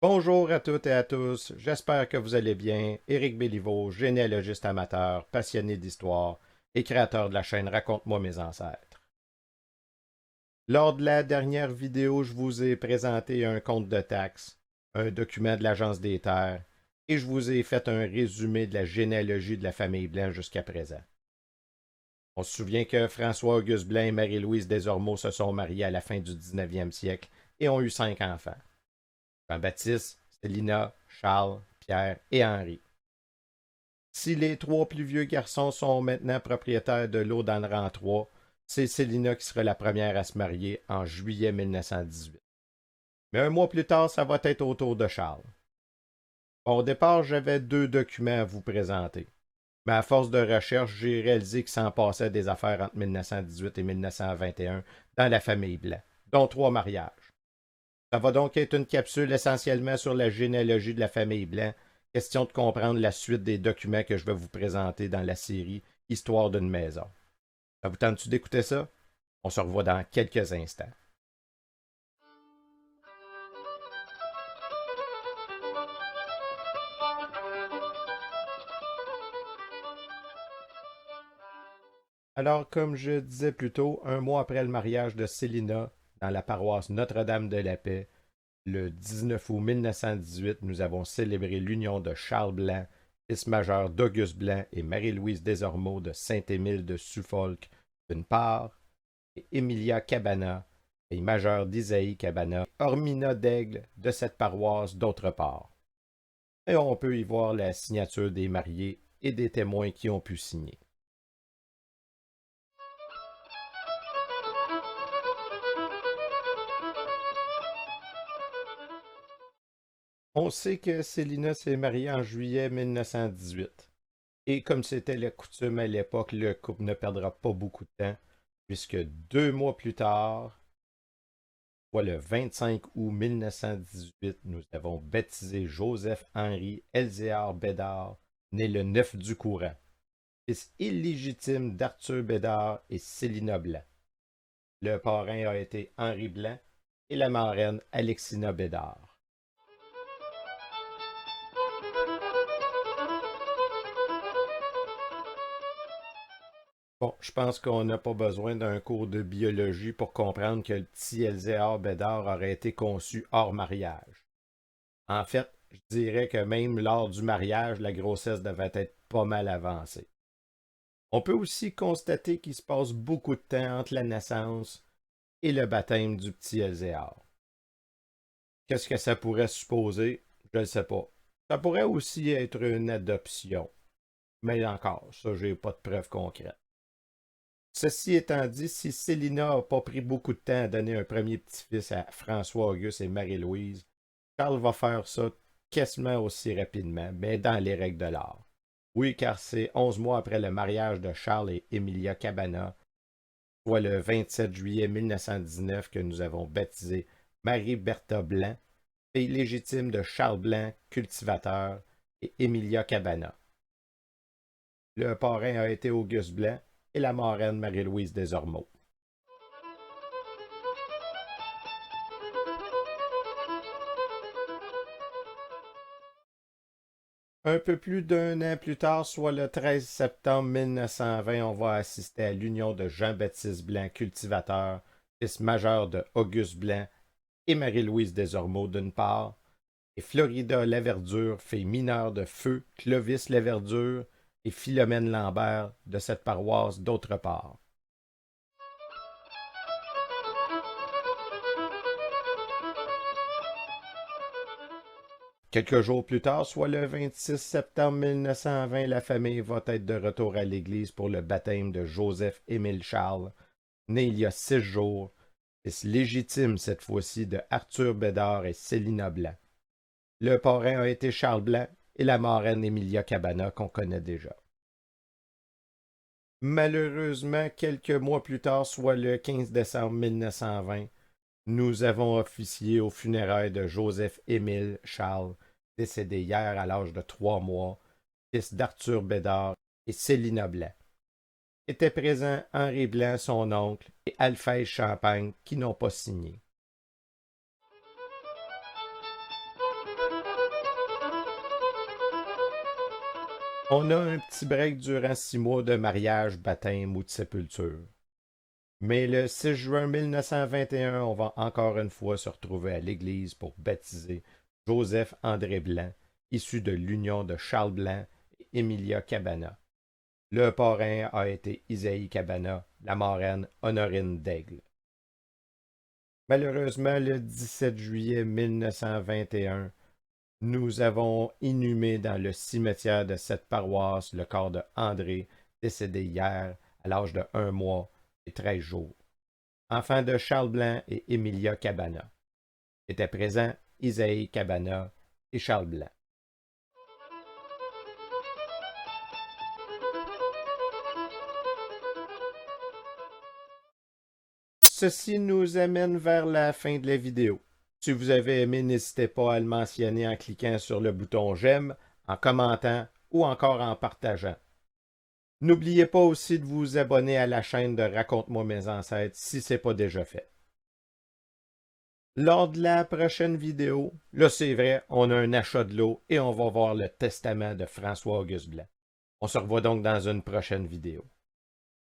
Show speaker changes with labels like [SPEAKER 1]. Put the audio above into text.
[SPEAKER 1] Bonjour à toutes et à tous, j'espère que vous allez bien. Éric Béliveau, généalogiste amateur, passionné d'histoire et créateur de la chaîne Raconte-moi mes ancêtres. Lors de la dernière vidéo, je vous ai présenté un compte de taxes, un document de l'Agence des terres, et je vous ai fait un résumé de la généalogie de la famille Blanc jusqu'à présent. On se souvient que François-Auguste Blanc et Marie-Louise Desormeaux se sont mariés à la fin du 19e siècle et ont eu 5 enfants. Jean-Baptiste, Célina, Charles, Pierre et Henri. Si les trois plus vieux garçons sont maintenant propriétaires de l'eau dans le rang 3, c'est Célina qui sera la première à se marier en juillet 1918. Mais un mois plus tard, ça va être au tour de Charles. Bon, au départ, j'avais deux documents à vous présenter. Mais à force de recherche, j'ai réalisé qu'il s'en passait des affaires entre 1918 et 1921 dans la famille Blanc, dont trois mariages. Ça va donc être une capsule essentiellement sur la généalogie de la famille Blanc, question de comprendre la suite des documents que je vais vous présenter dans la série Histoire d'une maison. Ça vous tente-tu d'écouter ça? On se revoit dans quelques instants. Alors, comme je disais plus tôt, un mois après le mariage de Célina dans la paroisse Notre-Dame de la Paix, le 19 août 1918, nous avons célébré l'union de Charles Blanc, fils majeur d'Auguste Blanc et Marie-Louise Desormeaux de Saint-Émile de Suffolk, d'une part, et Emilia Cabana, fille majeure d'Isaïe Cabana, et Ormina d'Aigle de cette paroisse, d'autre part. Et on peut y voir la signature des mariés et des témoins qui ont pu signer. On sait que Célina s'est mariée en juillet 1918. Et comme c'était la coutume à l'époque, le couple ne perdra pas beaucoup de temps, puisque 2 mois plus tard, soit le 25 août 1918, nous avons baptisé Joseph-Henri Elzéar Bédard, né le 9 du courant, fils illégitime d'Arthur Bédard et Célina Blanc. Le parrain a été Henri Blanc et la marraine Alexina Bédard. Bon, je pense qu'on n'a pas besoin d'un cours de biologie pour comprendre que le petit Elzéar Bédard aurait été conçu hors mariage. En fait, je dirais que même lors du mariage, la grossesse devait être pas mal avancée. On peut aussi constater qu'il se passe beaucoup de temps entre la naissance et le baptême du petit Elzéar. Qu'est-ce que ça pourrait supposer? Je ne sais pas. Ça pourrait aussi être une adoption. Mais encore, ça, j'ai pas de preuves concrètes. Ceci étant dit, si Célina n'a pas pris beaucoup de temps à donner un premier petit-fils à François-Auguste et Marie-Louise, Charles va faire ça quasiment aussi rapidement, mais dans les règles de l'art. Oui, car c'est 11 mois après le mariage de Charles et Emilia Cabana, soit le 27 juillet 1919, que nous avons baptisé Marie-Bertha Blanc, fille légitime de Charles Blanc, cultivateur, et Emilia Cabana. Le parrain a été Auguste Blanc et la marraine Marie-Louise Desormeaux. Un peu plus d'un an plus tard, soit le 13 septembre 1920, on va assister à l'union de Jean-Baptiste Blanc, cultivateur, fils majeur de Auguste Blanc et Marie-Louise Desormeaux d'une part, et Florida Laverdure, fille mineure de feu Clovis Laverdure et Philomène Lambert de cette paroisse d'autre part. Quelques jours plus tard, soit le 26 septembre 1920, la famille va être de retour à l'église pour le baptême de Joseph-Émile Charles, né il y a 6 jours, fils légitime cette fois-ci de Arthur Bédard et Célina Blanc. Le parrain a été Charles Blanc et la marraine Emilia Cabana qu'on connaît déjà. Malheureusement, quelques mois plus tard, soit le 15 décembre 1920, nous avons officié aux funérailles de Joseph-Émile Charles, décédé hier à l'âge de 3 mois, fils d'Arthur Bédard et Célina Blanc. Étaient présents Henri Blanc, son oncle, et Alphèse Champagne, qui n'ont pas signé. On a un petit break durant 6 mois de mariage, baptême ou de sépulture. Mais le 6 juin 1921, on va encore une fois se retrouver à l'église pour baptiser Joseph-André Blanc, issu de l'union de Charles Blanc et Emilia Cabana. Le parrain a été Isaïe Cabana, la marraine Honorine d'Aigle. Malheureusement, le 17 juillet 1921, nous avons inhumé dans le cimetière de cette paroisse le corps de André, décédé hier à l'âge de 1 mois et 13 jours. Enfant de Charles Blanc et Emilia Cabana. Étaient présents Isaïe Cabana et Charles Blanc. Ceci nous amène vers la fin de la vidéo. Si vous avez aimé, n'hésitez pas à le mentionner en cliquant sur le bouton j'aime, en commentant ou encore en partageant. N'oubliez pas aussi de vous abonner à la chaîne de Raconte-moi mes ancêtres si ce n'est pas déjà fait. Lors de la prochaine vidéo, là c'est vrai, on a un achat de l'eau et on va voir le testament de François-Auguste Blanc. On se revoit donc dans une prochaine vidéo.